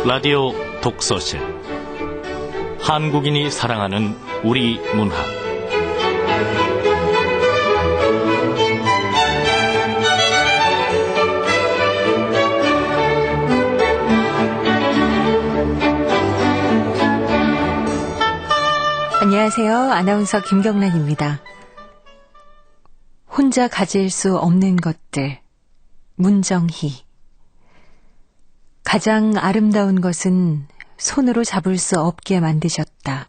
라디오 독서실 한국인이 사랑하는 우리 문학 안녕하세요. 아나운서 김경란입니다. 혼자 가질 수 없는 것들, 문정희. 가장 아름다운 것은 손으로 잡을 수 없게 만드셨다.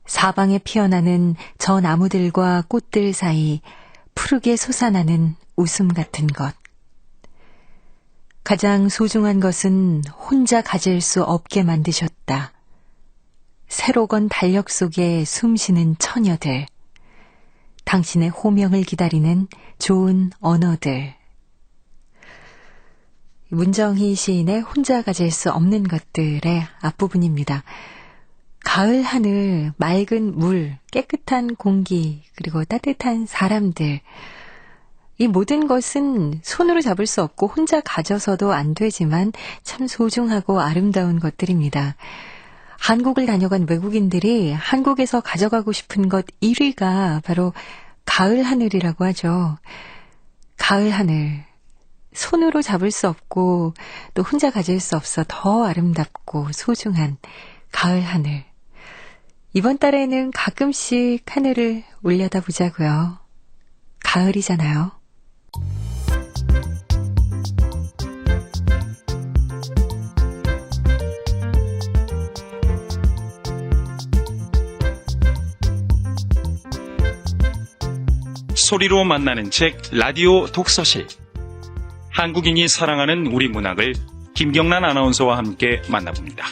사방에 피어나는 저 나무들과 꽃들 사이 푸르게 솟아나는 웃음 같은 것. 가장 소중한 것은 혼자 가질 수 없게 만드셨다. 새로 건 달력 속에 숨쉬는 처녀들. 당신의 호명을 기다리는 좋은 언어들. 문정희 시인의 혼자 가질 수 없는 것들의 앞부분입니다. 가을 하늘, 맑은 물, 깨끗한 공기, 그리고 따뜻한 사람들. 이 모든 것은 손으로 잡을 수 없고 혼자 가져서도 안 되지만 참 소중하고 아름다운 것들입니다. 한국을 다녀간 외국인들이 한국에서 가져가고 싶은 것 1위가 바로 가을 하늘이라고 하죠. 가을 하늘. 손으로 잡을 수 없고 또 혼자 가질 수 없어 더 아름답고 소중한 가을 하늘. 이번 달에는 가끔씩 하늘을 올려다보자고요. 가을이잖아요. 소리로 만나는 책 라디오 독서실. 한국인이 사랑하는 우리 문학을 김경란 아나운서와 함께 만나봅니다.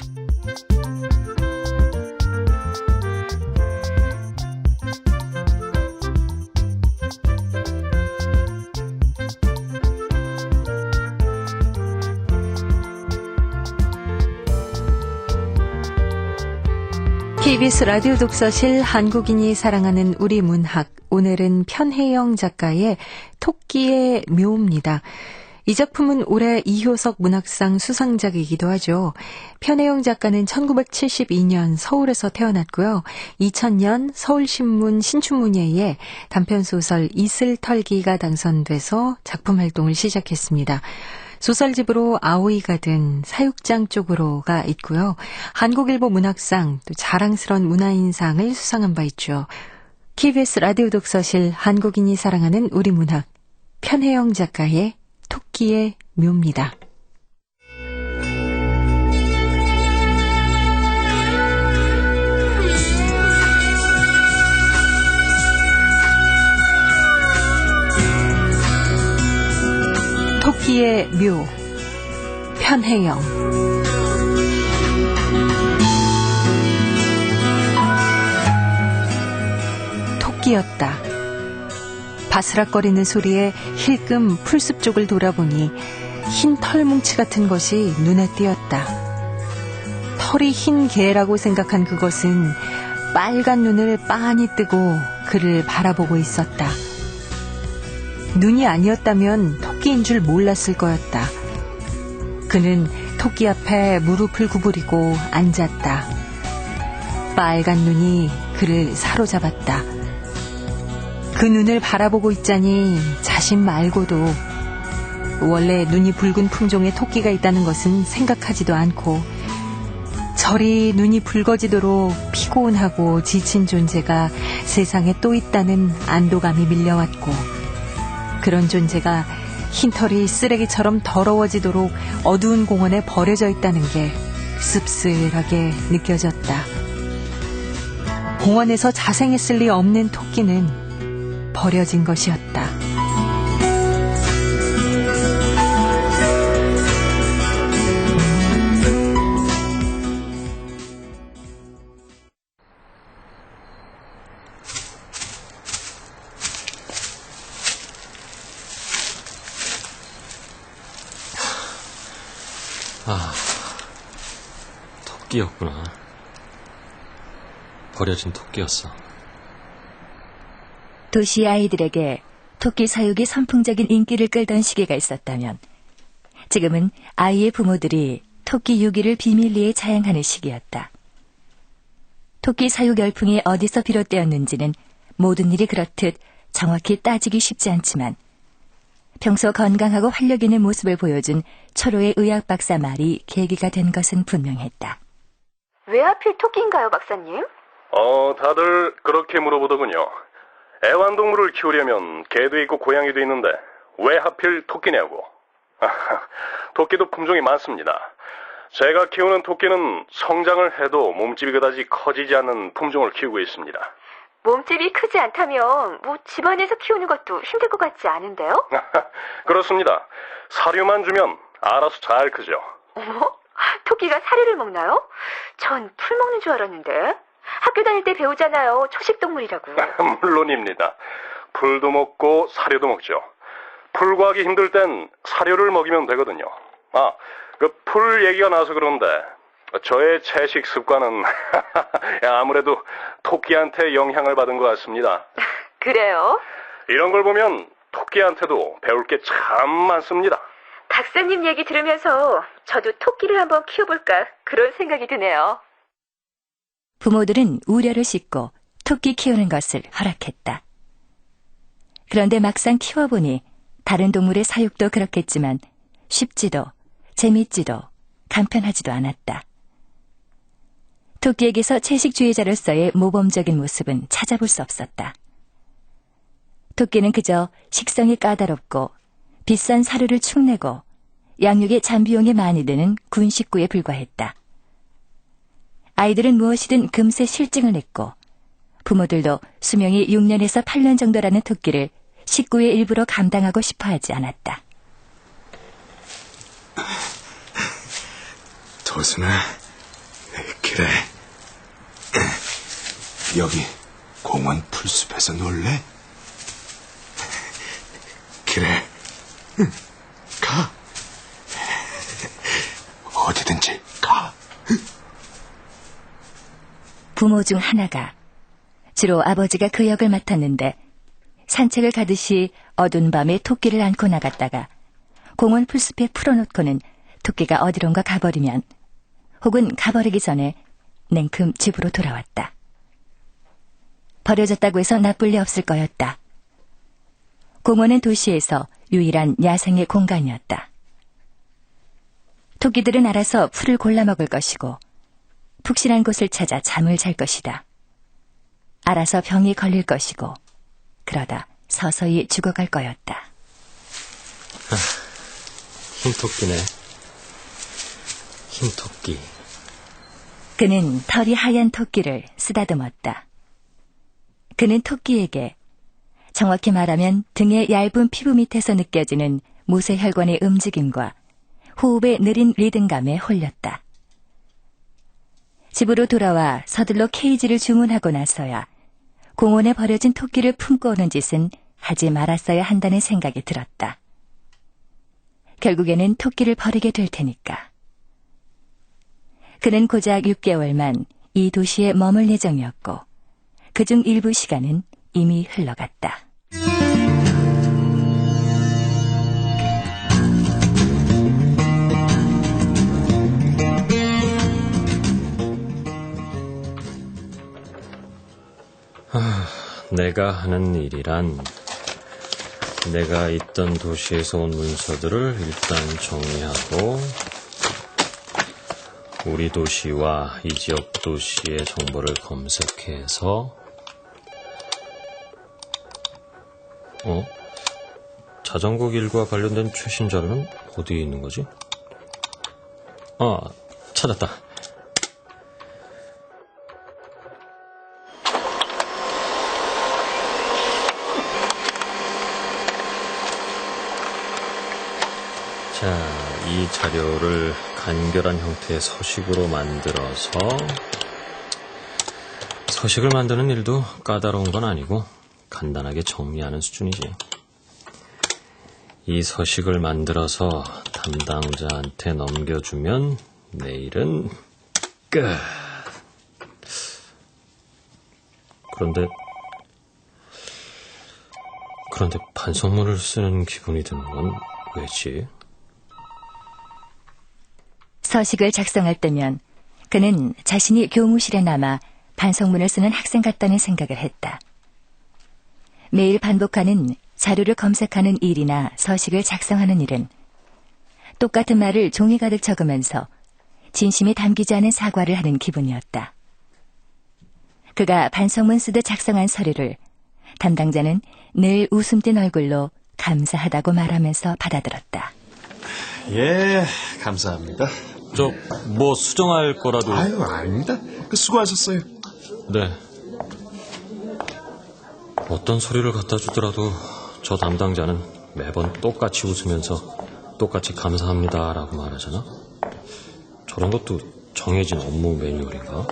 KBS 라디오 독서실 한국인이 사랑하는 우리 문학. 오늘은 편혜영 작가의 토끼의 묘입니다. 이 작품은 올해 이효석 문학상 수상작이기도 하죠. 편혜영 작가는 1972년 서울에서 태어났고요. 2000년 서울신문 신춘문예에 단편소설 이슬털기가 당선돼서 작품 활동을 시작했습니다. 소설집으로 아오이가 든 사육장 쪽으로가 있고요. 한국일보 문학상, 또 자랑스러운 문화인상을 수상한 바 있죠. KBS 라디오 독서실 한국인이 사랑하는 우리 문학, 편혜영 작가의 토끼의 묘입니다. 토끼의 묘, 편혜영. 토끼였다. 바스락거리는 소리에 힐끔 풀숲 쪽을 돌아보니 흰 털뭉치 같은 것이 눈에 띄었다. 털이 흰 개라고 생각한 그것은 빨간 눈을 빤히 뜨고 그를 바라보고 있었다. 눈이 아니었다면 토끼인 줄 몰랐을 거였다. 그는 토끼 앞에 무릎을 구부리고 앉았다. 빨간 눈이 그를 사로잡았다. 그 눈을 바라보고 있자니 자신 말고도 원래 눈이 붉은 품종의 토끼가 있다는 것은 생각하지도 않고 저리 눈이 붉어지도록 피곤하고 지친 존재가 세상에 또 있다는 안도감이 밀려왔고 그런 존재가 흰털이 쓰레기처럼 더러워지도록 어두운 공원에 버려져 있다는 게 씁쓸하게 느껴졌다. 공원에서 자생했을 리 없는 토끼는 버려진 것이었다. 토끼였구나. 버려진 토끼였어. 도시 아이들에게 토끼 사육이 선풍적인 인기를 끌던 시기가 있었다면 지금은 아이의 부모들이 토끼 유기를 비밀리에 자양하는 시기였다. 토끼 사육 열풍이 어디서 비롯되었는지는 모든 일이 그렇듯 정확히 따지기 쉽지 않지만 평소 건강하고 활력 있는 모습을 보여준 철호의 의학 박사 말이 계기가 된 것은 분명했다. 왜 하필 토끼인가요, 박사님? 다들 그렇게 물어보더군요. 애완동물을 키우려면 개도 있고 고양이도 있는데 왜 하필 토끼냐고. 토끼도 품종이 많습니다. 제가 키우는 토끼는 성장을 해도 몸집이 그다지 커지지 않는 품종을 키우고 있습니다. 몸집이 크지 않다면 집안에서 키우는 것도 힘들 것 같지 않은데요? 그렇습니다. 사료만 주면 알아서 잘 크죠. 어머, 토끼가 사료를 먹나요? 전 풀 먹는 줄 알았는데. 학교 다닐 때 배우잖아요. 초식동물이라고. 물론입니다. 풀도 먹고 사료도 먹죠. 풀 구하기 힘들 땐 사료를 먹이면 되거든요. 그 풀 얘기가 나와서 그런데 저의 채식 습관은 아무래도 토끼한테 영향을 받은 것 같습니다. 그래요? 이런 걸 보면 토끼한테도 배울 게 참 많습니다. 박사님 얘기 들으면서 저도 토끼를 한번 키워볼까 그런 생각이 드네요. 부모들은 우려를 싣고 토끼 키우는 것을 허락했다. 그런데 막상 키워보니 다른 동물의 사육도 그렇겠지만 쉽지도 재밌지도 간편하지도 않았다. 토끼에게서 채식주의자로서의 모범적인 모습은 찾아볼 수 없었다. 토끼는 그저 식성이 까다롭고 비싼 사료를 축내고 양육에 잔비용이 많이 드는 군 식구에 불과했다. 아이들은 무엇이든 금세 실증을 냈고 부모들도 수명이 6년에서 8년 정도라는 토끼를 식구의 일부로 감당하고 싶어 하지 않았다. 도순아, 그래. 여기 공원 풀숲에서 놀래? 그래, 가. 어디든지 가. 부모 중 하나가, 주로 아버지가 그 역을 맡았는데 산책을 가듯이 어두운 밤에 토끼를 안고 나갔다가 공원 풀숲에 풀어놓고는 토끼가 어디론가 가버리면 혹은 가버리기 전에 냉큼 집으로 돌아왔다. 버려졌다고 해서 나쁠 리 없을 거였다. 공원은 도시에서 유일한 야생의 공간이었다. 토끼들은 알아서 풀을 골라 먹을 것이고 푹신한 곳을 찾아 잠을 잘 것이다. 알아서 병이 걸릴 것이고 그러다 서서히 죽어갈 거였다. 흰토끼네. 흰토끼. 그는 털이 하얀 토끼를 쓰다듬었다. 그는 토끼에게 정확히 말하면 등의 얇은 피부 밑에서 느껴지는 모세혈관의 움직임과 호흡의 느린 리듬감에 홀렸다. 집으로 돌아와 서둘러 케이지를 주문하고 나서야 공원에 버려진 토끼를 품고 오는 짓은 하지 말았어야 한다는 생각이 들었다. 결국에는 토끼를 버리게 될 테니까. 그는 고작 6개월만 이 도시에 머물 예정이었고 그중 일부 시간은 이미 흘러갔다. 내가 하는 일이란 내가 있던 도시에서 온 문서들을 일단 정리하고 우리 도시와 이 지역 도시의 정보를 검색해서 자전거 길과 관련된 최신 자료는 어디에 있는 거지? 찾았다. 자, 이 자료를 간결한 형태의 서식으로 만들어서 서식을 만드는 일도 까다로운 건 아니고 간단하게 정리하는 수준이지. 이 서식을 만들어서 담당자한테 넘겨주면 내일은 끝. 그런데 반성문을 쓰는 기분이 드는 건 왜지? 서식을 작성할 때면 그는 자신이 교무실에 남아 반성문을 쓰는 학생 같다는 생각을 했다. 매일 반복하는 자료를 검색하는 일이나 서식을 작성하는 일은 똑같은 말을 종이 가득 적으면서 진심이 담기지 않은 사과를 하는 기분이었다. 그가 반성문 쓰듯 작성한 서류를 담당자는 늘 웃음 띤 얼굴로 감사하다고 말하면서 받아들었다. 예, 감사합니다. 뭐 수정할 거라도... 아유, 아닙니다. 수고하셨어요. 네. 어떤 서류를 갖다 주더라도 저 담당자는 매번 똑같이 웃으면서 똑같이 감사합니다라고 말하잖아. 저런 것도 정해진 업무 매뉴얼인가?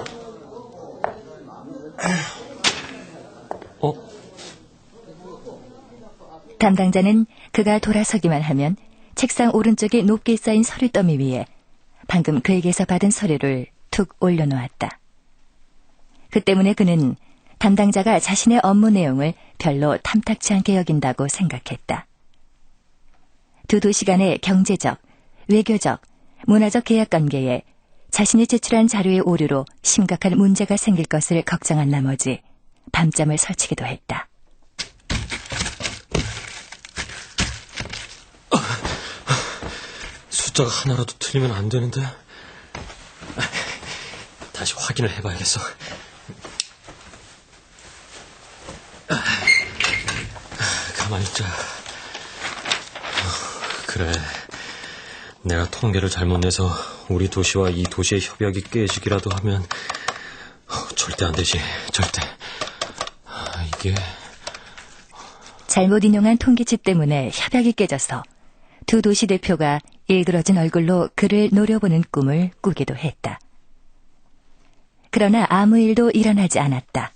담당자는 그가 돌아서기만 하면 책상 오른쪽에 높게 쌓인 서류 더미 위에 방금 그에게서 받은 서류를 툭 올려놓았다. 그 때문에 그는 담당자가 자신의 업무 내용을 별로 탐탁치 않게 여긴다고 생각했다. 두 도시 간의 경제적, 외교적, 문화적 계약관계에 자신이 제출한 자료의 오류로 심각한 문제가 생길 것을 걱정한 나머지 밤잠을 설치기도 했다. 숫자가 하나라도 틀리면 안 되는데. 다시 확인을 해봐야겠어. 가만히 있자. 그래. 내가 통계를 잘못 내서 우리 도시와 이 도시의 협약이 깨지기라도 하면 절대 안 되지. 절대. 이게... 잘못 인용한 통계치 때문에 협약이 깨져서 두 도시 대표가 일그러진 얼굴로 그를 노려보는 꿈을 꾸기도 했다. 그러나 아무 일도 일어나지 않았다.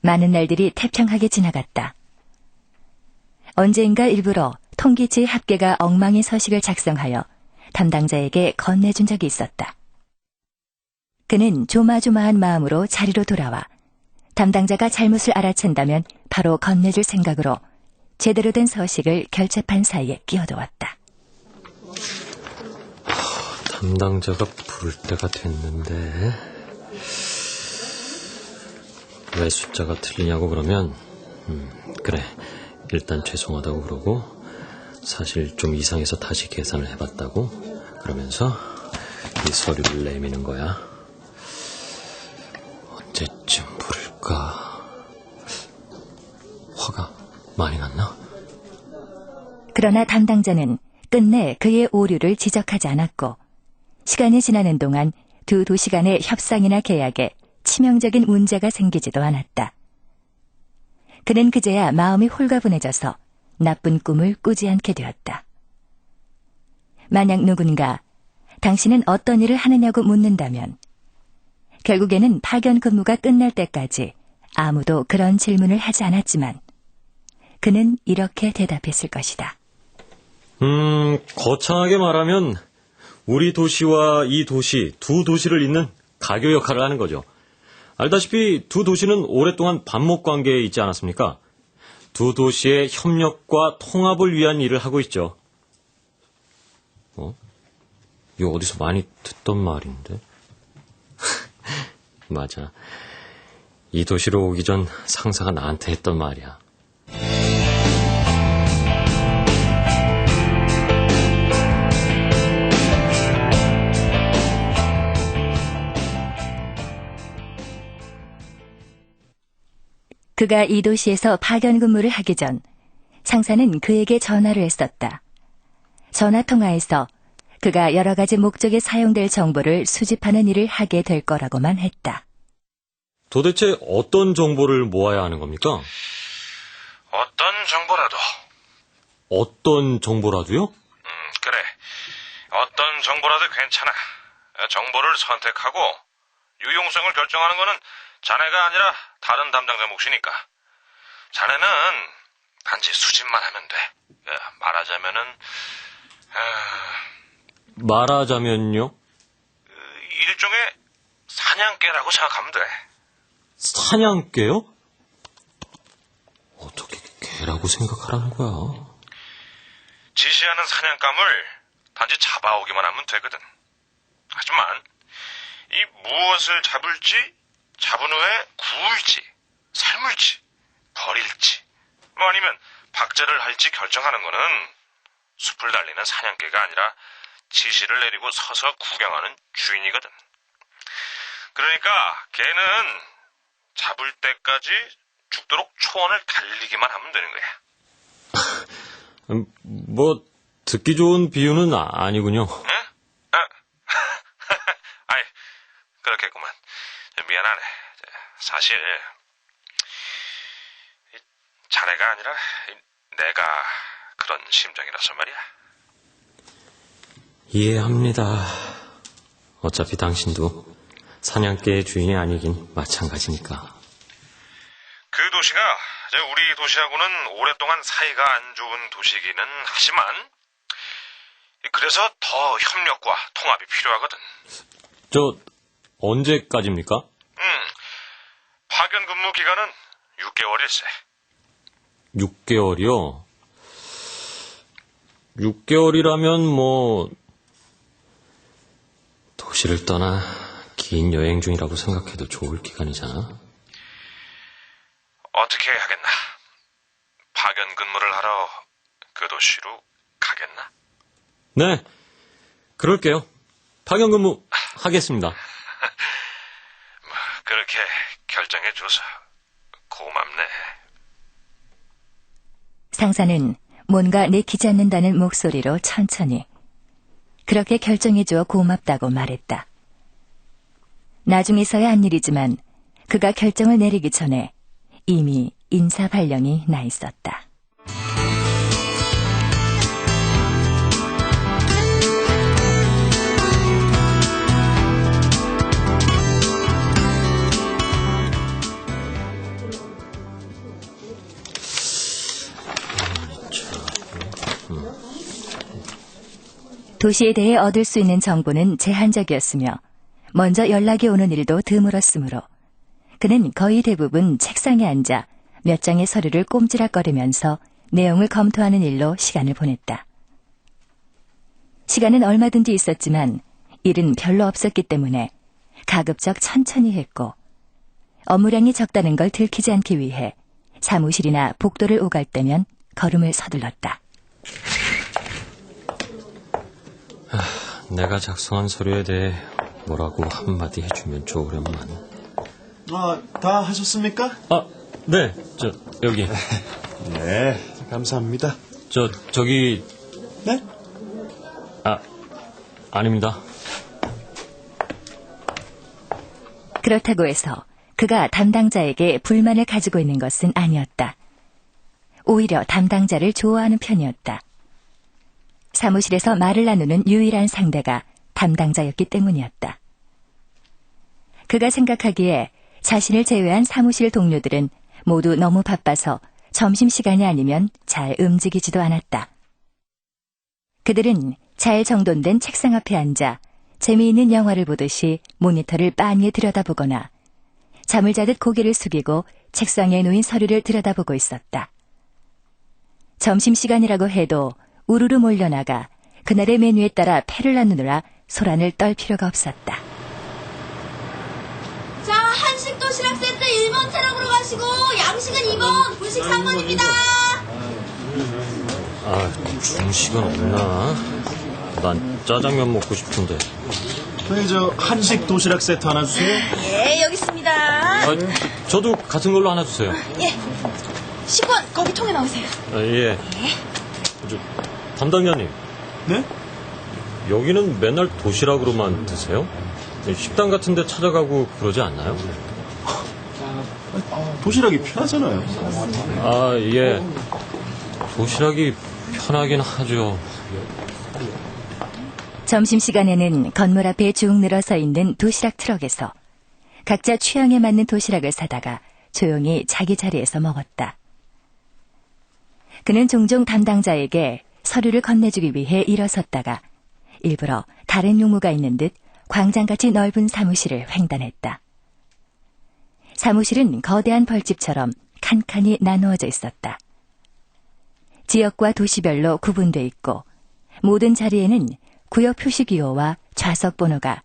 많은 날들이 태평하게 지나갔다. 언젠가 일부러 통계치의 합계가 엉망인 서식을 작성하여 담당자에게 건네준 적이 있었다. 그는 조마조마한 마음으로 자리로 돌아와 담당자가 잘못을 알아챈다면 바로 건네줄 생각으로 제대로 된 서식을 결제판 사이에 끼워두었다. 담당자가 부를 때가 됐는데 왜 숫자가 틀리냐고 그러면 그래, 일단 죄송하다고 그러고 사실 좀 이상해서 다시 계산을 해봤다고 그러면서 이 서류를 내미는 거야. 언제쯤 부를까? 화가 많이 났나? 그러나 담당자는 끝내 그의 오류를 지적하지 않았고 시간이 지나는 동안 두 도시 간의 협상이나 계약에 치명적인 문제가 생기지도 않았다. 그는 그제야 마음이 홀가분해져서 나쁜 꿈을 꾸지 않게 되었다. 만약 누군가 당신은 어떤 일을 하느냐고 묻는다면 결국에는 파견 근무가 끝날 때까지 아무도 그런 질문을 하지 않았지만 그는 이렇게 대답했을 것이다. 거창하게 말하면 우리 도시와 이 도시, 두 도시를 잇는 가교 역할을 하는 거죠. 알다시피 두 도시는 오랫동안 반목 관계에 있지 않았습니까? 두 도시의 협력과 통합을 위한 일을 하고 있죠. 이거 어디서 많이 듣던 말인데? 맞아. 이 도시로 오기 전 상사가 나한테 했던 말이야. 그가 이 도시에서 파견 근무를 하기 전 상사는 그에게 전화를 했었다. 전화 통화에서 그가 여러 가지 목적에 사용될 정보를 수집하는 일을 하게 될 거라고만 했다. 도대체 어떤 정보를 모아야 하는 겁니까? 어떤 정보라도. 어떤 정보라도요? 그래. 어떤 정보라도 괜찮아. 정보를 선택하고 유용성을 결정하는 거는 자네가 아니라 다른 담당자 몫이니까. 자네는 단지 수집만 하면 돼. 말하자면요? 일종의 사냥개라고 생각하면 돼. 사냥개요? 어떻게 개라고 생각하라는 거야? 지시하는 사냥감을 단지 잡아오기만 하면 되거든. 하지만 이 무엇을 잡을지, 잡은 후에 구울지, 삶을지, 버릴지, 아니면 박제를 할지 결정하는 거는 숲을 달리는 사냥개가 아니라 지시를 내리고 서서 구경하는 주인이거든. 그러니까 걔는 잡을 때까지 죽도록 초원을 달리기만 하면 되는 거야. 뭐 듣기 좋은 비유는 아니군요. 응? 아이, 그렇겠구만. 미안하네. 사실 자네가 아니라 내가 그런 심정이라서 말이야. 이해합니다. 어차피 당신도 사냥개의 주인이 아니긴 마찬가지니까. 그 도시가 우리 도시하고는 오랫동안 사이가 안 좋은 도시이기는 하지만 그래서 더 협력과 통합이 필요하거든. 저 언제까지입니까? 파견 근무 기간은 6개월일세. 6개월이요? 6개월이라면 뭐 도시를 떠나 긴 여행 중이라고 생각해도 좋을 기간이잖아. 어떻게 하겠나? 파견 근무를 하러 그 도시로 가겠나? 네, 그럴게요. 파견 근무 하겠습니다. 그렇게 결정해줘서 고맙네. 상사는 뭔가 내키지 않는다는 목소리로 천천히 그렇게 결정해줘 고맙다고 말했다. 나중에서야 한 일이지만 그가 결정을 내리기 전에 이미 인사 발령이 나 있었다. 도시에 대해 얻을 수 있는 정보는 제한적이었으며 먼저 연락이 오는 일도 드물었으므로 그는 거의 대부분 책상에 앉아 몇 장의 서류를 꼼지락거리면서 내용을 검토하는 일로 시간을 보냈다. 시간은 얼마든지 있었지만 일은 별로 없었기 때문에 가급적 천천히 했고 업무량이 적다는 걸 들키지 않기 위해 사무실이나 복도를 오갈 때면 걸음을 서둘렀다. 내가 작성한 서류에 대해 뭐라고 한마디 해주면 좋으련만. 다 하셨습니까? 네, 여기. 네, 감사합니다. 저기. 네? 아닙니다. 그렇다고 해서 그가 담당자에게 불만을 가지고 있는 것은 아니었다. 오히려 담당자를 좋아하는 편이었다. 사무실에서 말을 나누는 유일한 상대가 담당자였기 때문이었다. 그가 생각하기에 자신을 제외한 사무실 동료들은 모두 너무 바빠서 점심시간이 아니면 잘 움직이지도 않았다. 그들은 잘 정돈된 책상 앞에 앉아 재미있는 영화를 보듯이 모니터를 빤히 들여다보거나 잠을 자듯 고개를 숙이고 책상에 놓인 서류를 들여다보고 있었다. 점심시간이라고 해도 우르르 몰려나가 그날의 메뉴에 따라 패를 나누느라 소란을 떨 필요가 없었다. 자, 한식 도시락 세트 1번 차량으로 가시고 양식은 2번, 분식 3번입니다. 중식은 없나? 난 짜장면 먹고 싶은데. 한식 도시락 세트 하나 주세요. 예, 여기 있습니다. 저도 같은 걸로 하나 주세요. 예. 식권 거기 통에 넣으세요. 예. 담당자님. 네? 여기는 맨날 도시락으로만 드세요? 식당 같은 데 찾아가고 그러지 않나요? 도시락이 편하잖아요. 예. 도시락이 편하긴 하죠. 점심시간에는 건물 앞에 쭉 늘어서 있는 도시락 트럭에서 각자 취향에 맞는 도시락을 사다가 조용히 자기 자리에서 먹었다. 그는 종종 담당자에게 서류를 건네주기 위해 일어섰다가 일부러 다른 용무가 있는 듯 광장같이 넓은 사무실을 횡단했다. 사무실은 거대한 벌집처럼 칸칸이 나누어져 있었다. 지역과 도시별로 구분돼 있고 모든 자리에는 구역 표시기호와 좌석 번호가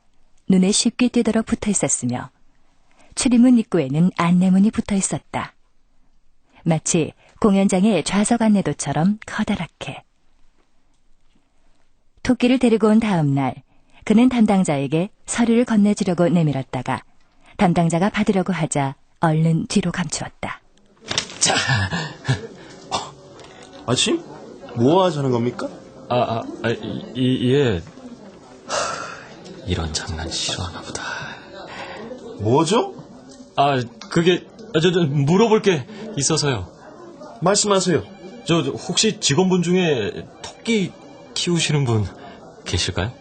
눈에 쉽게 띄도록 붙어 있었으며 출입문 입구에는 안내문이 붙어 있었다. 마치 공연장의 좌석 안내도처럼 커다랗게. 토끼를 데리고 온 다음 날 그는 담당자에게 서류를 건네주려고 내밀었다가 담당자가 받으려고 하자 얼른 뒤로 감추었다. 자, 아침? 뭐 하자는 겁니까? 예. 이런 장난 싫어하나 보다. 뭐죠? 그게, 물어볼 게 있어서요. 말씀하세요. 혹시 직원분 중에 토끼 키우시는 분 계실까요?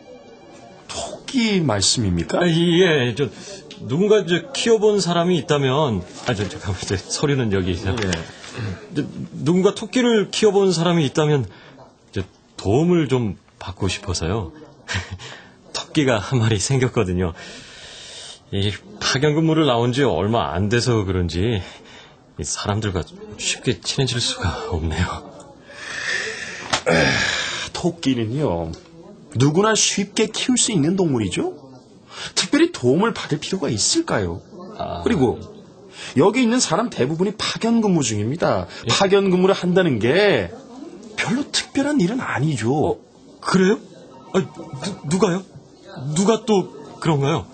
토끼 말씀입니까? 예, 누군가 키워본 사람이 있다면, 잠깐만, 서류는 여기 있어요. 예. 누군가 토끼를 키워본 사람이 있다면, 도움을 좀 받고 싶어서요. 토끼가 한 마리 생겼거든요. 이 파견 근무를 나온 지 얼마 안 돼서 그런지 사람들과 쉽게 친해질 수가 없네요. 토끼는요, 누구나 쉽게 키울 수 있는 동물이죠? 특별히 도움을 받을 필요가 있을까요? 그리고 여기 있는 사람 대부분이 파견 근무 중입니다. 파견 근무를 한다는 게 별로 특별한 일은 아니죠. 그래요? 누가요? 누가 또 그런가요?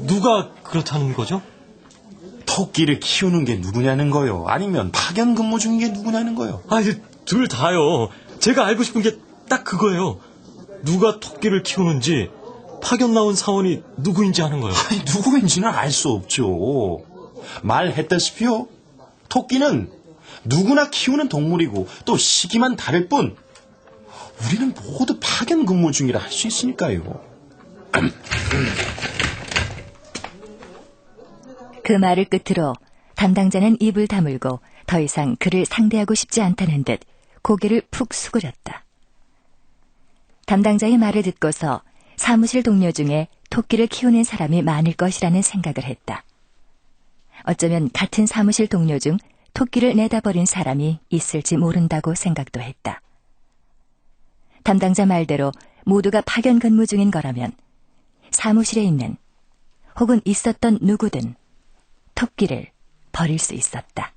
누가 그렇다는 거죠? 토끼를 키우는 게 누구냐는 거요? 아니면 파견 근무 중인 게 누구냐는 거요? 둘 다요. 제가 알고 싶은 게 딱 그거예요. 누가 토끼를 키우는지, 파견 나온 사원이 누구인지 아는 거예요. 누구인지는 알 수 없죠. 말했다시피요. 토끼는 누구나 키우는 동물이고 또 시기만 다를 뿐 우리는 모두 파견 근무 중이라 할 수 있으니까요. 그 말을 끝으로 담당자는 입을 다물고 더 이상 그를 상대하고 싶지 않다는 듯 고개를 푹 수그렸다. 담당자의 말을 듣고서 사무실 동료 중에 토끼를 키우는 사람이 많을 것이라는 생각을 했다. 어쩌면 같은 사무실 동료 중 토끼를 내다버린 사람이 있을지 모른다고 생각도 했다. 담당자 말대로 모두가 파견 근무 중인 거라면 사무실에 있는 혹은 있었던 누구든 토끼를 버릴 수 있었다.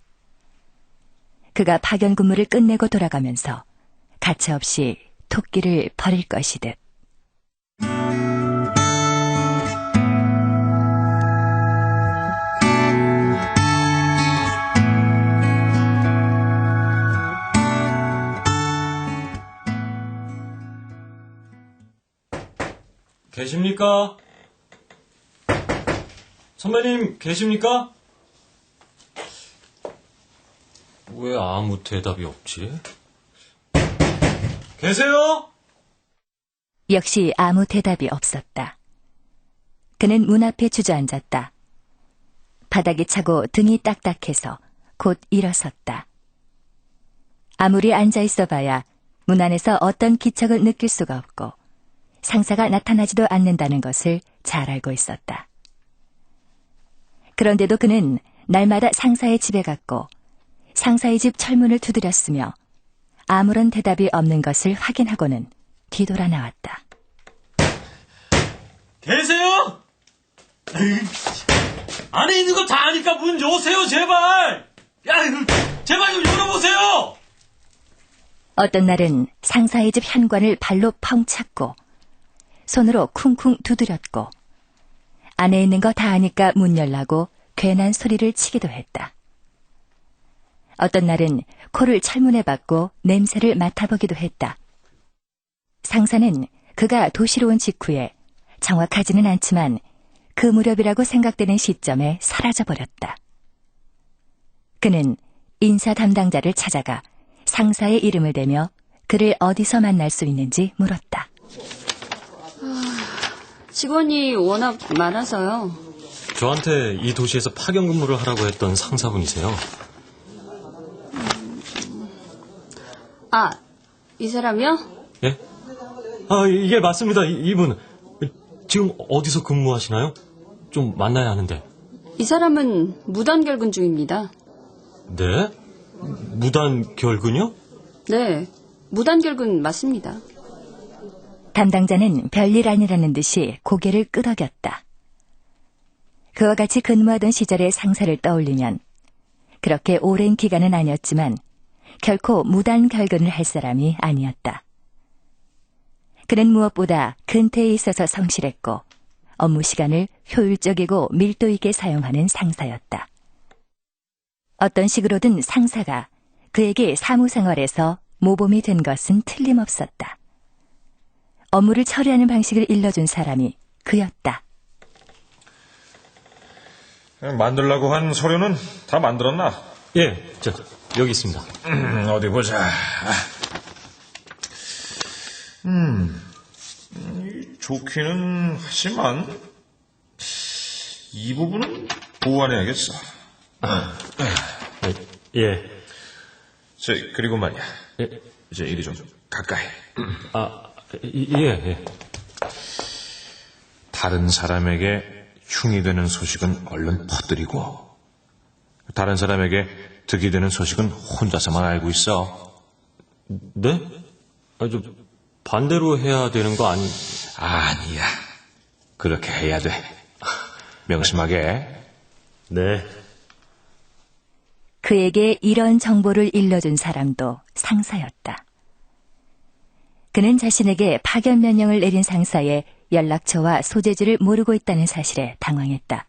그가 파견 근무를 끝내고 돌아가면서 가차없이 토끼를 버릴 것이듯. 계십니까? 선배님, 계십니까? 왜 아무 대답이 없지? 계세요? 역시 아무 대답이 없었다. 그는 문 앞에 주저앉았다. 바닥이 차고 등이 딱딱해서 곧 일어섰다. 아무리 앉아있어 봐야 문 안에서 어떤 기척을 느낄 수가 없고 상사가 나타나지도 않는다는 것을 잘 알고 있었다. 그런데도 그는 날마다 상사의 집에 갔고 상사의 집 철문을 두드렸으며 아무런 대답이 없는 것을 확인하고는 뒤돌아 나왔다. 계세요? 안에 있는 거 다 아니까 문 여세요, 제발! 제발 좀 열어보세요! 어떤 날은 상사의 집 현관을 발로 펑 찼고 손으로 쿵쿵 두드렸고 안에 있는 거 다 아니까 문 열라고 괜한 소리를 치기도 했다. 어떤 날은 코를 철문에 박고 냄새를 맡아보기도 했다. 상사는 그가 도시로 온 직후에 정확하지는 않지만 그 무렵이라고 생각되는 시점에 사라져버렸다. 그는 인사 담당자를 찾아가 상사의 이름을 대며 그를 어디서 만날 수 있는지 물었다. 직원이 워낙 많아서요. 저한테 이 도시에서 파견 근무를 하라고 했던 상사분이세요. 이 사람이요? 예? 예, 맞습니다. 이분. 지금 어디서 근무하시나요? 좀 만나야 하는데. 이 사람은 무단 결근 중입니다. 네? 무단 결근요? 네, 무단 결근 맞습니다. 담당자는 별일 아니라는 듯이 고개를 끄덕였다. 그와 같이 근무하던 시절의 상사를 떠올리면 그렇게 오랜 기간은 아니었지만 결코 무단 결근을 할 사람이 아니었다. 그는 무엇보다 근태에 있어서 성실했고 업무 시간을 효율적이고 밀도 있게 사용하는 상사였다. 어떤 식으로든 상사가 그에게 사무생활에서 모범이 된 것은 틀림없었다. 업무를 처리하는 방식을 일러준 사람이 그였다. 만들라고 한 서류는 다 만들었나? 예, 여기 있습니다. 어디 보자. 좋기는 하지만 이 부분은 보완해야겠어. 예. 그리고 말이야. 예. 이제 이리 좀 가까이. 예. 다른 사람에게 흉이 되는 소식은 얼른 퍼뜨리고 다른 사람에게 득이 되는 소식은 혼자서만 알고 있어. 네? 반대로 해야 되는 거 아니? 아니야. 그렇게 해야 돼. 명심하게. 네. 그에게 이런 정보를 일러준 사람도 상사였다. 그는 자신에게 파견 명령을 내린 상사의 연락처와 소재지를 모르고 있다는 사실에 당황했다.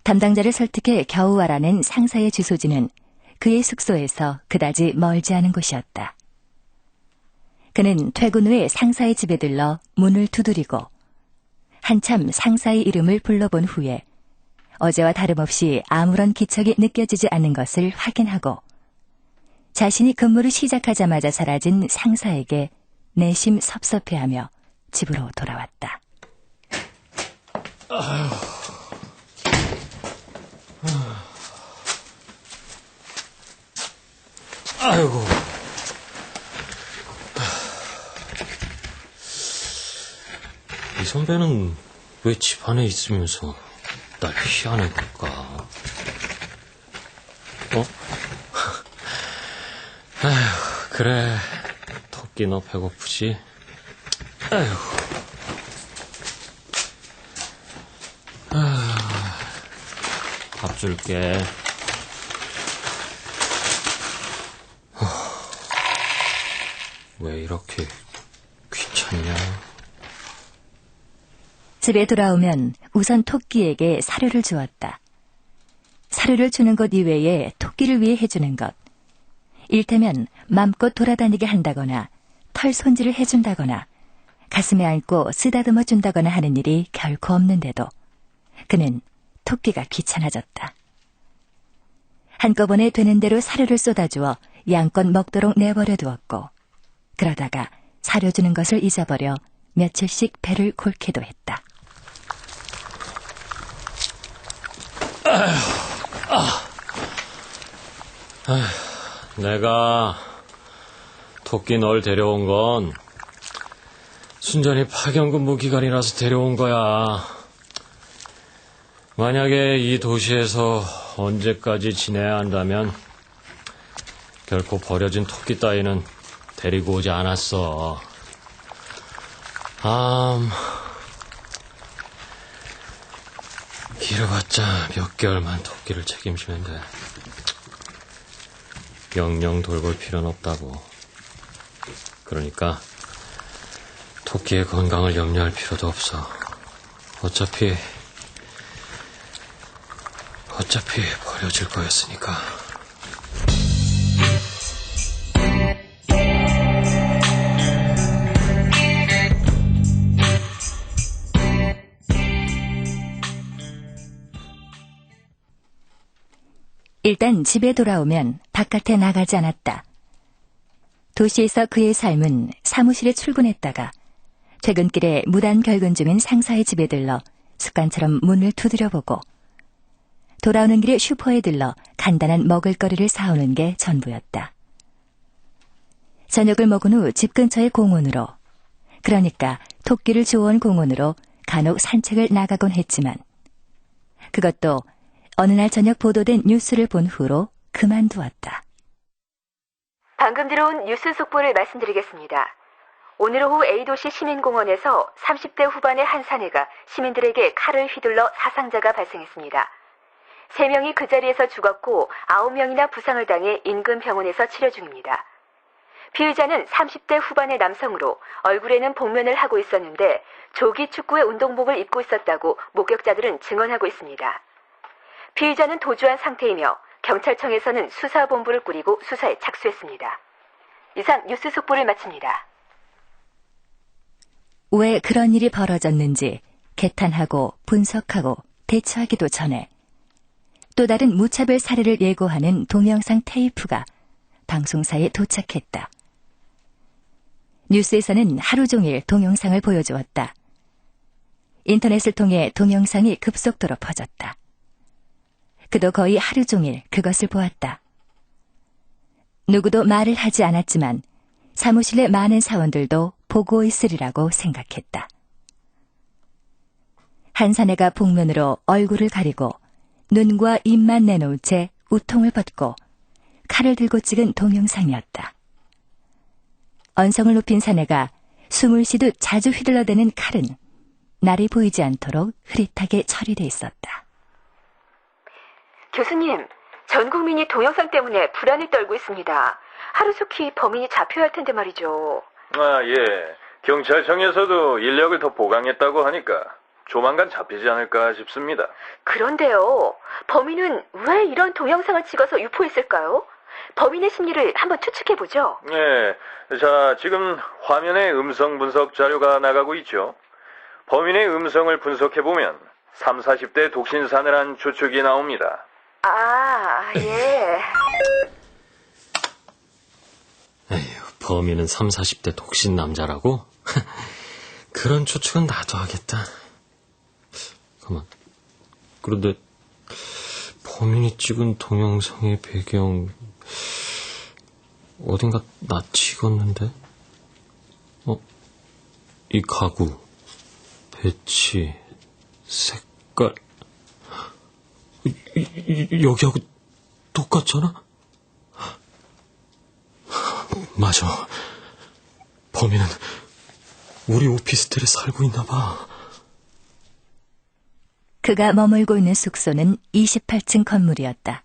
담당자를 설득해 겨우 알아낸 상사의 주소지는 그의 숙소에서 그다지 멀지 않은 곳이었다. 그는 퇴근 후에 상사의 집에 들러 문을 두드리고 한참 상사의 이름을 불러본 후에 어제와 다름없이 아무런 기척이 느껴지지 않는 것을 확인하고 자신이 근무를 시작하자마자 사라진 상사에게 내심 섭섭해하며 집으로 돌아왔다. 아이고. 이 선배는 왜 집 안에 있으면서 날 피하는 걸까? 아휴, 그래. 토끼 너 배고프지? 아휴. 밥 줄게. 왜 이렇게 귀찮냐? 집에 돌아오면 우선 토끼에게 사료를 주었다. 사료를 주는 것 이외에 토끼를 위해 해주는 것. 일테면 맘껏 돌아다니게 한다거나 털 손질을 해준다거나 가슴에 안고 쓰다듬어 준다거나 하는 일이 결코 없는데도 그는 토끼가 귀찮아졌다. 한꺼번에 되는 대로 사료를 쏟아주어 양껏 먹도록 내버려 두었고 그러다가 사료 주는 것을 잊어버려 며칠씩 배를 골기도 했다. 내가 토끼 널 데려온 건 순전히 파견 근무 기간이라서 데려온 거야. 만약에 이 도시에서 언제까지 지내야 한다면 결코 버려진 토끼 따위는 데리고 오지 않았어. 길어봤자 몇 개월만 토끼를 책임지면 돼. 영영 돌볼 필요는 없다고. 그러니까 토끼의 건강을 염려할 필요도 없어. 어차피 버려질 거였으니까. 일단 집에 돌아오면 바깥에 나가지 않았다. 도시에서 그의 삶은 사무실에 출근했다가 퇴근길에 무단 결근 중인 상사의 집에 들러 습관처럼 문을 두드려보고 돌아오는 길에 슈퍼에 들러 간단한 먹을거리를 사오는 게 전부였다. 저녁을 먹은 후 집 근처의 공원으로, 그러니까 토끼를 주워온 공원으로 간혹 산책을 나가곤 했지만 그것도 어느 날 저녁 보도된 뉴스를 본 후로 그만두었다. 방금 들어온 뉴스 속보를 말씀드리겠습니다. 오늘 오후 A도시 시민공원에서 30대 후반의 한 사내가 시민들에게 칼을 휘둘러 사상자가 발생했습니다. 3명이 그 자리에서 죽었고 9명이나 부상을 당해 인근 병원에서 치료 중입니다. 피의자는 30대 후반의 남성으로 얼굴에는 복면을 하고 있었는데 조기 축구의 운동복을 입고 있었다고 목격자들은 증언하고 있습니다. 피의자는 도주한 상태이며 경찰청에서는 수사본부를 꾸리고 수사에 착수했습니다. 이상 뉴스 속보를 마칩니다. 왜 그런 일이 벌어졌는지 개탄하고 분석하고 대처하기도 전에 또 다른 무차별 사례를 예고하는 동영상 테이프가 방송사에 도착했다. 뉴스에서는 하루 종일 동영상을 보여주었다. 인터넷을 통해 동영상이 급속도로 퍼졌다. 그도 거의 하루 종일 그것을 보았다. 누구도 말을 하지 않았지만 사무실의 많은 사원들도 보고 있으리라고 생각했다. 한 사내가 복면으로 얼굴을 가리고 눈과 입만 내놓은 채 우통을 벗고 칼을 들고 찍은 동영상이었다. 언성을 높인 사내가 숨을 쉬듯 자주 휘둘러대는 칼은 날이 보이지 않도록 흐릿하게 처리돼 있었다. 교수님, 전 국민이 동영상 때문에 불안에 떨고 있습니다. 하루속히 범인이 잡혀야 할 텐데 말이죠. 아, 예. 경찰청에서도 인력을 더 보강했다고 하니까 조만간 잡히지 않을까 싶습니다. 그런데요, 범인은 왜 이런 동영상을 찍어서 유포했을까요? 범인의 심리를 한번 추측해보죠. 예. 자, 지금 화면에 음성 분석 자료가 나가고 있죠. 범인의 음성을 분석해보면 30, 40대 독신 사내란 추측이 나옵니다. 아, 예. 에휴, 범인은 30, 40대 독신 남자라고? 그런 추측은 나도 하겠다. 가만. 그런데 범인이 찍은 동영상의 배경 어딘가 낯이 익었는데? 이 가구, 배치, 색깔 여기하고 똑같잖아? 맞아. 범인은 우리 오피스텔에 살고 있나 봐. 그가 머물고 있는 숙소는 28층 건물이었다.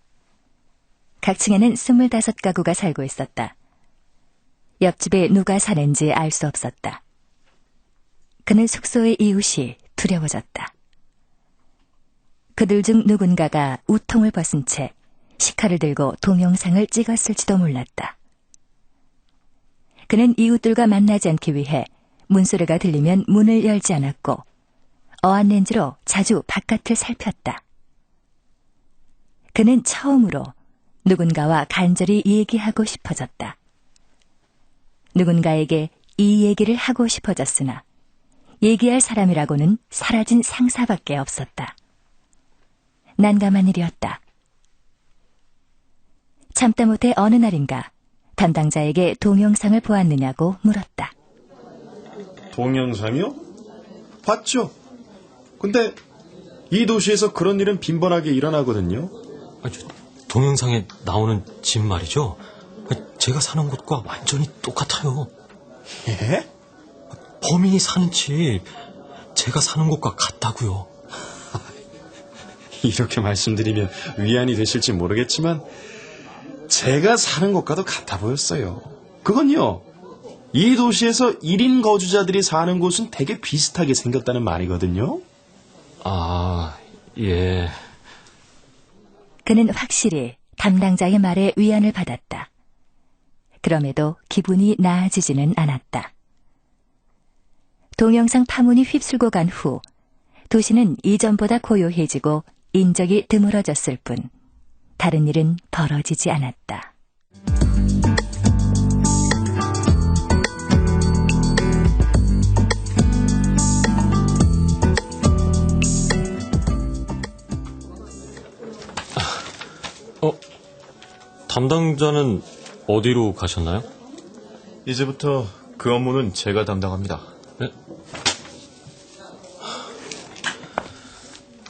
각 층에는 25가구가 살고 있었다. 옆집에 누가 사는지 알 수 없었다. 그는 숙소의 이웃이 두려워졌다. 그들 중 누군가가 우통을 벗은 채 시카를 들고 동영상을 찍었을지도 몰랐다. 그는 이웃들과 만나지 않기 위해 문소리가 들리면 문을 열지 않았고 어안 렌즈로 자주 바깥을 살폈다. 그는 처음으로 누군가와 간절히 얘기하고 싶어졌다. 누군가에게 이 얘기를 하고 싶어졌으나 얘기할 사람이라고는 사라진 상사밖에 없었다. 난감한 일이었다. 참다 못해 어느 날인가 담당자에게 동영상을 보았느냐고 물었다. 동영상이요? 봤죠. 근데 이 도시에서 그런 일은 빈번하게 일어나거든요. 동영상에 나오는 집 말이죠. 제가 사는 곳과 완전히 똑같아요. 예? 범인이 사는 집 제가 사는 곳과 같다고요. 이렇게 말씀드리면 위안이 되실지 모르겠지만 제가 사는 곳과도 같아 보였어요. 그건요, 이 도시에서 1인 거주자들이 사는 곳은 되게 비슷하게 생겼다는 말이거든요. 아, 예. 그는 확실히 담당자의 말에 위안을 받았다. 그럼에도 기분이 나아지지는 않았다. 동영상 파문이 휩쓸고 간 후 도시는 이전보다 고요해지고 인적이 드물어졌을 뿐 다른 일은 벌어지지 않았다. 담당자는 어디로 가셨나요? 이제부터 그 업무는 제가 담당합니다. 네?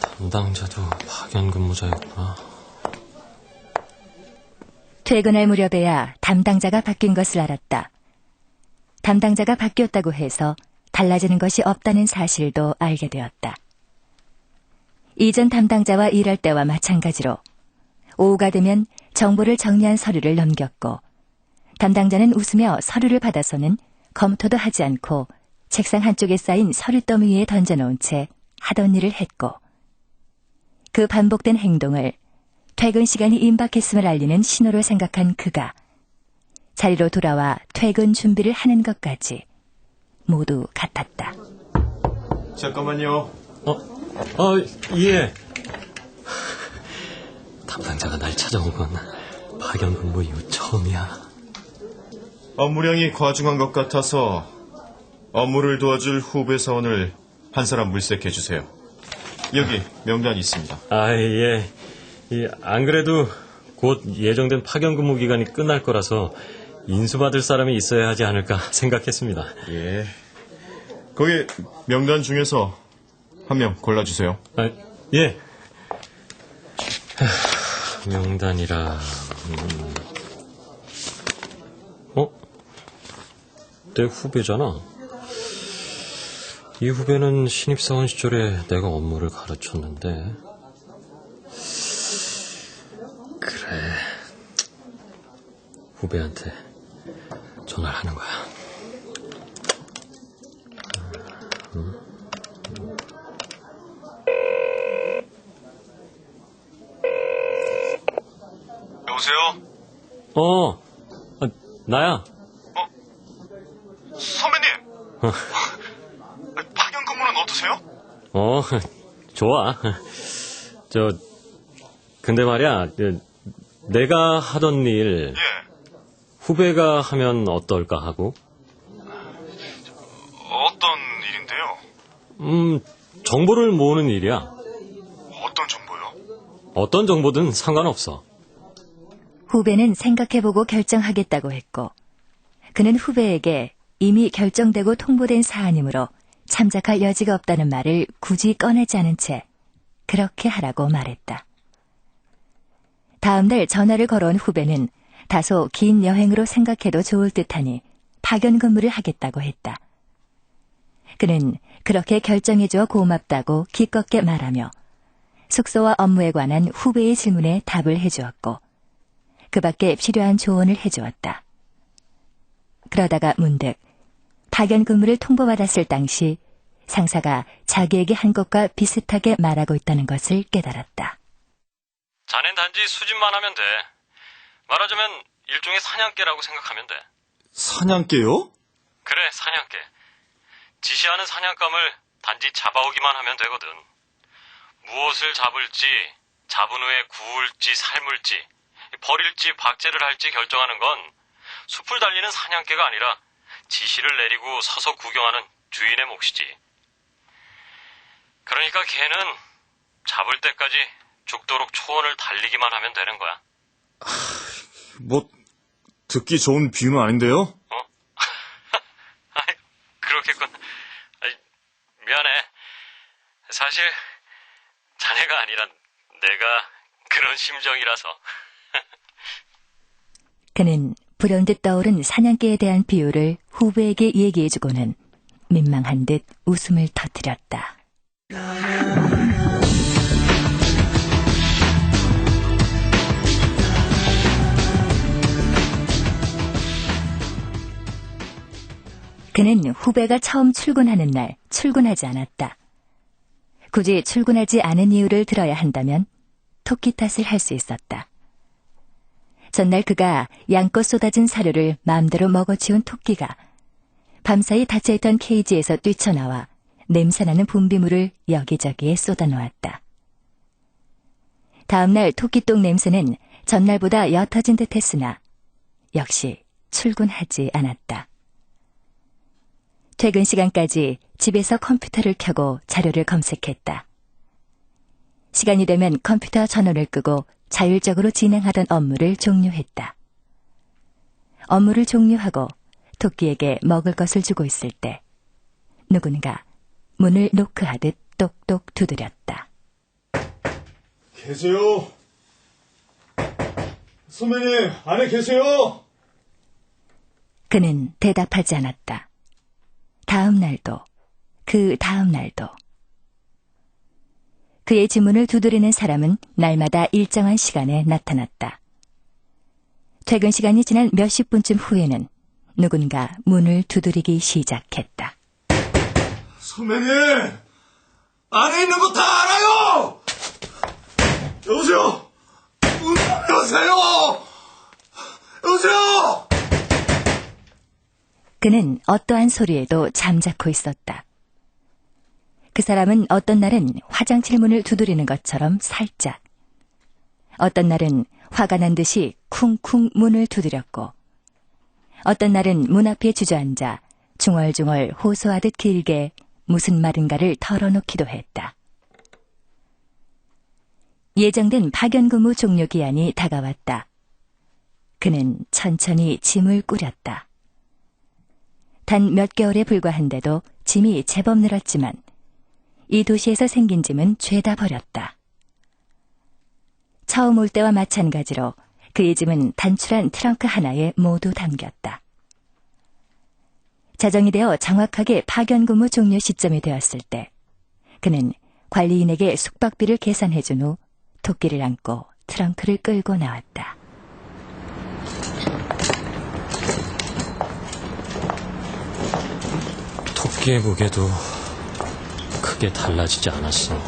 담당자도 파견 근무자였구나. 퇴근할 무렵에야 담당자가 바뀐 것을 알았다. 담당자가 바뀌었다고 해서 달라지는 것이 없다는 사실도 알게 되었다. 이전 담당자와 일할 때와 마찬가지로 오후가 되면 정보를 정리한 서류를 넘겼고 담당자는 웃으며 서류를 받아서는 검토도 하지 않고 책상 한쪽에 쌓인 서류 더미 위에 던져놓은 채 하던 일을 했고 그 반복된 행동을 퇴근 시간이 임박했음을 알리는 신호로 생각한 그가 자리로 돌아와 퇴근 준비를 하는 것까지 모두 같았다. 잠깐만요. 예. 담당자가 날 찾아온 건 파견 근무 이후 처음이야. 업무량이 과중한 것 같아서 업무를 도와줄 후배 사원을 한 사람 물색해주세요. 여기 명단이 있습니다. 예. 안 그래도 곧 예정된 파견 근무 기간이 끝날 거라서 인수받을 사람이 있어야 하지 않을까 생각했습니다. 예. 거기 명단 중에서 한 명 골라주세요. 예. 명단이라... 내 후배잖아. 이 후배는 신입사원 시절에 내가 업무를 가르쳤는데. 그래. 후배한테 전화를 하는 거야. 여보세요? 나야. 선배님! 파견 근무는 어떠세요? 좋아. 근데 말이야, 내가 하던 일, 후배가 하면 어떨까 하고? 어떤 일인데요? 정보를 모으는 일이야. 어떤 정보요? 어떤 정보든 상관없어. 후배는 생각해보고 결정하겠다고 했고 그는 후배에게 이미 결정되고 통보된 사안이므로 참작할 여지가 없다는 말을 굳이 꺼내지 않은 채 그렇게 하라고 말했다. 다음 날 전화를 걸어온 후배는 다소 긴 여행으로 생각해도 좋을 듯하니 파견 근무를 하겠다고 했다. 그는 그렇게 결정해줘 고맙다고 기껍게 말하며 숙소와 업무에 관한 후배의 질문에 답을 해주었고 그 밖에 필요한 조언을 해주었다. 그러다가 문득 파견 근무를 통보받았을 당시 상사가 자기에게 한 것과 비슷하게 말하고 있다는 것을 깨달았다. 자넨 단지 수집만 하면 돼. 말하자면 일종의 사냥개라고 생각하면 돼. 사냥개요? 그래, 사냥개. 지시하는 사냥감을 단지 잡아오기만 하면 되거든. 무엇을 잡을지, 잡은 후에 구울지 삶을지, 버릴지 박제를 할지 결정하는 건 숲을 달리는 사냥개가 아니라 지시를 내리고 서서 구경하는 주인의 몫이지. 그러니까 걔는 잡을 때까지 죽도록 초원을 달리기만 하면 되는 거야. 듣기 좋은 비유는 아닌데요? 그렇겠군. 미안해. 사실 자네가 아니라 내가 그런 심정이라서. 그는 불현듯 떠오른 사냥개에 대한 비유를 후배에게 얘기해주고는 민망한 듯 웃음을 터뜨렸다. 그는 후배가 처음 출근하는 날 출근하지 않았다. 굳이 출근하지 않은 이유를 들어야 한다면 토끼 탓을 할 수 있었다. 전날 그가 양껏 쏟아진 사료를 마음대로 먹어치운 토끼가 밤사이 닫혀있던 케이지에서 뛰쳐나와 냄새나는 분비물을 여기저기에 쏟아놓았다. 다음날 토끼똥 냄새는 전날보다 옅어진 듯했으나 역시 출근하지 않았다. 퇴근 시간까지 집에서 컴퓨터를 켜고 자료를 검색했다. 시간이 되면 컴퓨터 전원을 끄고 자율적으로 진행하던 업무를 종료했다. 업무를 종료하고 토끼에게 먹을 것을 주고 있을 때 누군가 문을 노크하듯 똑똑 두드렸다. 계세요? 선배님, 안에 계세요? 그는 대답하지 않았다. 다음 날도, 그 다음 날도. 그의 지문을 두드리는 사람은 날마다 일정한 시간에 나타났다. 퇴근 시간이 지난 몇십 분쯤 후에는 누군가 문을 두드리기 시작했다. 선배님! 안에 있는 거 다 알아요! 여보세요! 문 열어주세요! 여보세요! 그는 어떠한 소리에도 잠자코 있었다. 그 사람은 어떤 날은 화장실 문을 두드리는 것처럼 살짝, 어떤 날은 화가 난 듯이 쿵쿵 문을 두드렸고, 어떤 날은 문 앞에 주저앉아 중얼중얼 호소하듯 길게 무슨 말인가를 털어놓기도 했다. 예정된 파견 근무 종료 기한이 다가왔다. 그는 천천히 짐을 꾸렸다. 단 몇 개월에 불과한데도 짐이 제법 늘었지만 이 도시에서 생긴 짐은 죄다 버렸다. 처음 올 때와 마찬가지로 그의 짐은 단출한 트렁크 하나에 모두 담겼다. 자정이 되어 정확하게 파견 근무 종료 시점이 되었을 때 그는 관리인에게 숙박비를 계산해준 후 토끼를 안고 트렁크를 끌고 나왔다. 토끼의 무게도 크게 달라지지 않았어.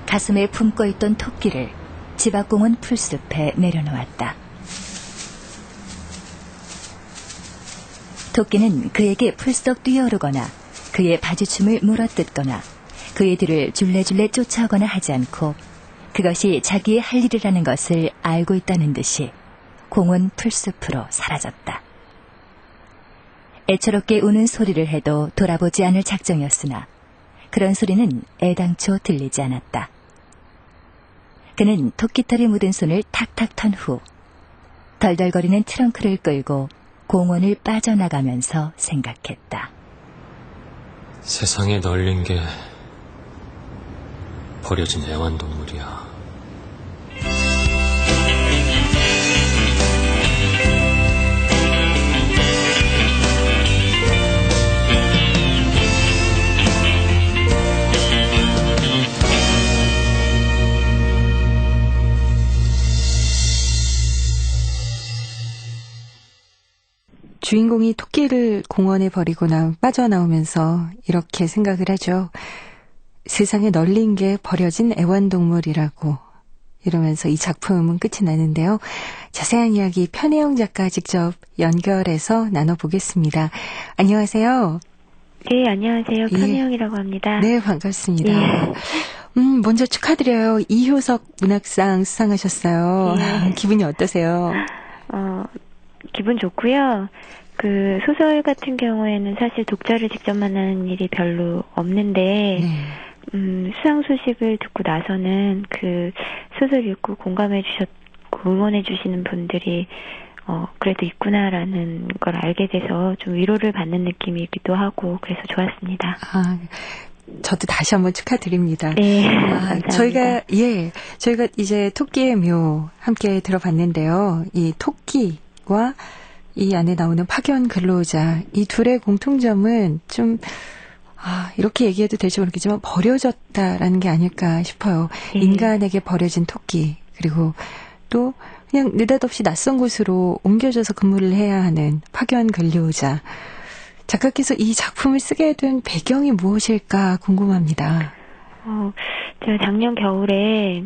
가슴에 품고 있던 토끼를 집 앞 공원 풀숲에 내려놓았다. 토끼는 그에게 풀썩 뛰어오르거나 그의 바지춤을 물어뜯거나 그의 뒤를 줄레줄레 쫓아오거나 하지 않고 그것이 자기의 할 일이라는 것을 알고 있다는 듯이 공원 풀숲으로 사라졌다. 애처롭게 우는 소리를 해도 돌아보지 않을 작정이었으나 그런 소리는 애당초 들리지 않았다. 그는 토끼털이 묻은 손을 탁탁 턴 후 덜덜거리는 트렁크를 끌고 공원을 빠져나가면서 생각했다. 세상에 널린 게 버려진 애완동물이야. 주인공이 토끼를 공원에 버리고 빠져나오면서 이렇게 생각을 하죠. 세상에 널린 게 버려진 애완동물이라고 이러면서 이 작품은 끝이 나는데요. 자세한 이야기 편혜영 작가 직접 연결해서 나눠보겠습니다. 안녕하세요. 네, 안녕하세요. 편혜영이라고 합니다. 네, 반갑습니다. 예. 먼저 축하드려요. 이효석 문학상 수상하셨어요. 예. 기분이 어떠세요? 기분 좋고요. 그 소설 같은 경우에는 사실 독자를 직접 만나는 일이 별로 없는데 수상 소식을 듣고 나서는 그 소설 읽고 공감해 주셨고 응원해 주시는 분들이 그래도 있구나라는 걸 알게 돼서 좀 위로를 받는 느낌이기도 하고 그래서 좋았습니다. 저도 다시 한번 축하드립니다. 네, 감사합니다. 저희가 이제 토끼의 묘 함께 들어봤는데요. 이 토끼와 이 안에 나오는 파견 근로자, 이 둘의 공통점은 좀, 이렇게 얘기해도 될지 모르겠지만 버려졌다라는 게 아닐까 싶어요. 인간에게 버려진 토끼, 그리고 또 그냥 느닷없이 낯선 곳으로 옮겨져서 근무를 해야 하는 파견 근로자. 작가께서 이 작품을 쓰게 된 배경이 무엇일까 궁금합니다. 제가 작년 겨울에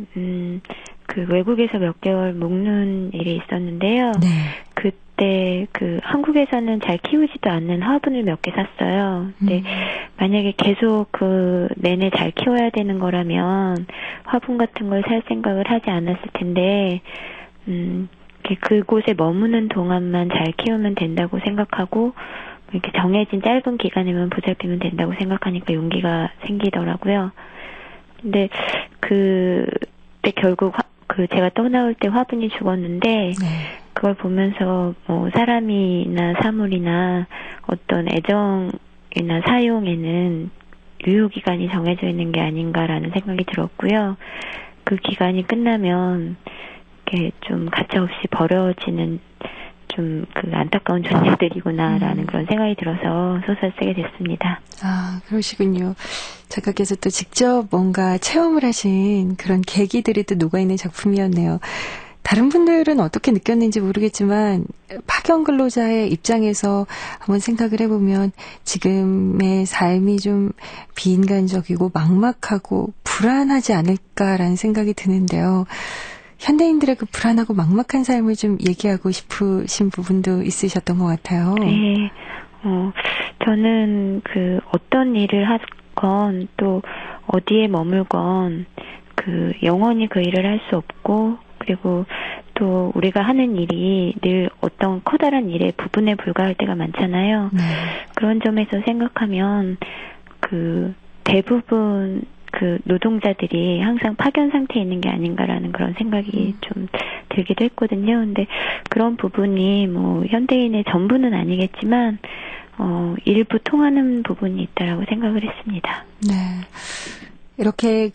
그 외국에서 몇 개월 묵는 일이 있었는데요. 네. 그때 그 한국에서는 잘 키우지도 않는 화분을 몇 개 샀어요. 근데 만약에 계속 그 내내 잘 키워야 되는 거라면 화분 같은 걸 살 생각을 하지 않았을 텐데 그곳에 머무는 동안만 잘 키우면 된다고 생각하고 이렇게 정해진 짧은 기간에만 보살피면 된다고 생각하니까 용기가 생기더라고요. 근데 그때 결국 제가 떠나올 때 화분이 죽었는데 그걸 보면서 뭐 사람이나 사물이나 어떤 애정이나 사용에는 유효기간이 정해져 있는 게 아닌가라는 생각이 들었고요. 그 기간이 끝나면 이렇게 좀 가차없이 버려지는 좀 그 안타까운 존재들이구나라는 그런 생각이 들어서 소설 쓰게 됐습니다. 아, 그러시군요. 작가께서 또 직접 뭔가 체험을 하신 그런 계기들이 또 녹아있는 작품이었네요. 다른 분들은 어떻게 느꼈는지 모르겠지만 파견 근로자의 입장에서 한번 생각을 해보면 지금의 삶이 좀 비인간적이고 막막하고 불안하지 않을까라는 생각이 드는데요. 현대인들의 그 불안하고 막막한 삶을 좀 얘기하고 싶으신 부분도 있으셨던 것 같아요. 네. 저는 그 어떤 일을 하건 또 어디에 머물건 그 영원히 그 일을 할 수 없고 그리고 또 우리가 하는 일이 늘 어떤 커다란 일의 부분에 불과할 때가 많잖아요. 그런 점에서 생각하면 그 대부분 그 노동자들이 항상 파견 상태에 있는 게 아닌가라는 그런 생각이 좀 들기도 했거든요. 근데 그런 부분이 뭐 현대인의 전부는 아니겠지만 일부 통하는 부분이 있다라고 생각을 했습니다. 네. 이렇게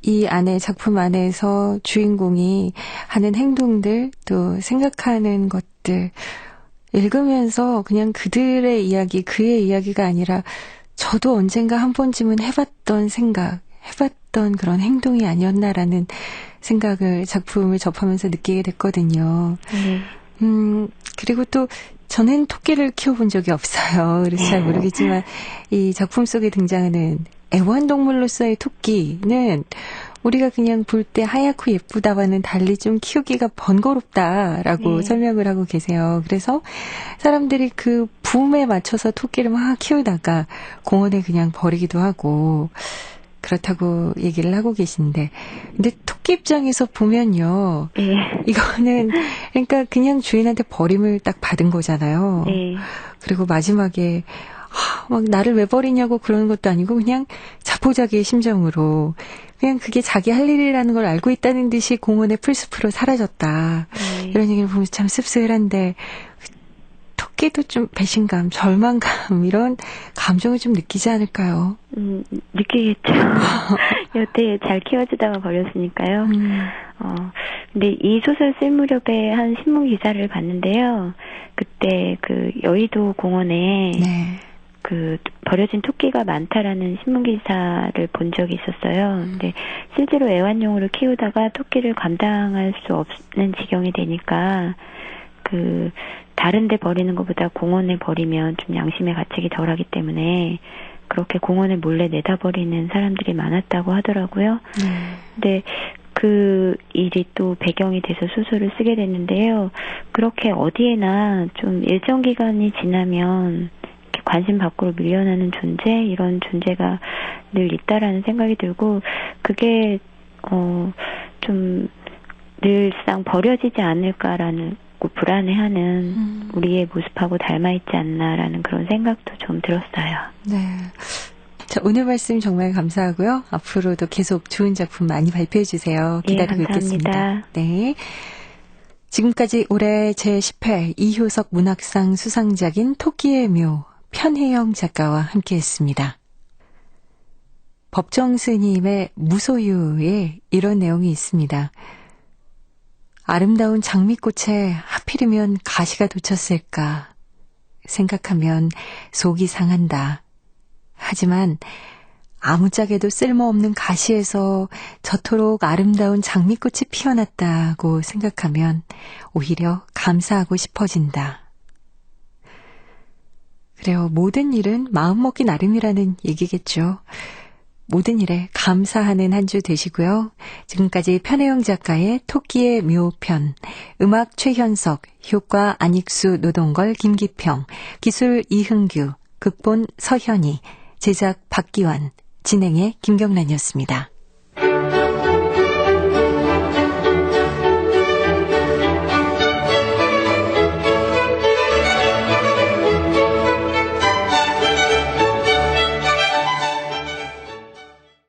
이 안에 작품 안에서 주인공이 하는 행동들 또 생각하는 것들 읽으면서 그냥 그들의 이야기, 그의 이야기가 아니라 저도 언젠가 한 번쯤은 해봤던 생각, 해봤던 그런 행동이 아니었나라는 생각을 작품을 접하면서 느끼게 됐거든요. 그리고 또 저는 토끼를 키워본 적이 없어요. 그래서 잘 모르겠지만 이 작품 속에 등장하는 애완동물로서의 토끼는 우리가 그냥 볼 때 하얗고 예쁘다와는 달리 좀 키우기가 번거롭다라고 설명을 하고 계세요. 그래서 사람들이 그 붐에 맞춰서 토끼를 막 키우다가 공원에 그냥 버리기도 하고 그렇다고 얘기를 하고 계신데 근데 토끼 입장에서 보면요. 이거는 그러니까 그냥 주인한테 버림을 딱 받은 거잖아요. 그리고 마지막에 막 나를 왜 버리냐고 그러는 것도 아니고 그냥 자포자기의 심정으로 그냥 그게 자기 할 일이라는 걸 알고 있다는 듯이 공원의 풀숲으로 사라졌다. 이런 얘기를 보면서 참 씁쓸한데 토끼도 좀 배신감, 절망감 이런 감정을 좀 느끼지 않을까요? 느끼겠죠. 여태 잘 키워주다가 버렸으니까요. 근데 이 소설 쓸 무렵에 한 신문 기사를 봤는데요. 그때 그 여의도 공원에 그 버려진 토끼가 많다라는 신문 기사를 본 적이 있었어요. 근데 실제로 애완용으로 키우다가 토끼를 감당할 수 없는 지경이 되니까 그 다른 데 버리는 것보다 공원에 버리면 좀 양심의 가책이 덜하기 때문에 그렇게 공원에 몰래 내다 버리는 사람들이 많았다고 하더라고요. 근데 그 일이 또 배경이 돼서 소설을 쓰게 됐는데요. 그렇게 어디에나 좀 일정 기간이 지나면 관심 밖으로 밀려나는 존재, 이런 존재가 늘 있다라는 생각이 들고, 그게, 좀, 늘상 버려지지 않을까라는, 불안해하는 우리의 모습하고 닮아있지 않나라는 그런 생각도 좀 들었어요. 네. 자, 오늘 말씀 정말 감사하고요. 앞으로도 계속 좋은 작품 많이 발표해주세요. 기다리고 있겠습니다. 네. 지금까지 올해 제10회 이효석 문학상 수상작인 토끼의 묘, 편혜영 작가와 함께했습니다. 법정 스님의 무소유에 이런 내용이 있습니다. 아름다운 장미꽃에 하필이면 가시가 돋쳤을까 생각하면 속이 상한다. 하지만 아무짝에도 쓸모없는 가시에서 저토록 아름다운 장미꽃이 피어났다고 생각하면 오히려 감사하고 싶어진다. 그래요. 모든 일은 마음먹기 나름이라는 얘기겠죠. 모든 일에 감사하는 한 주 되시고요. 지금까지 편혜영 작가의 토끼의 묘편, 음악 최현석, 효과 안익수, 노동걸, 김기평, 기술 이흥규, 극본 서현희, 제작 박기환, 진행의 김경란이었습니다.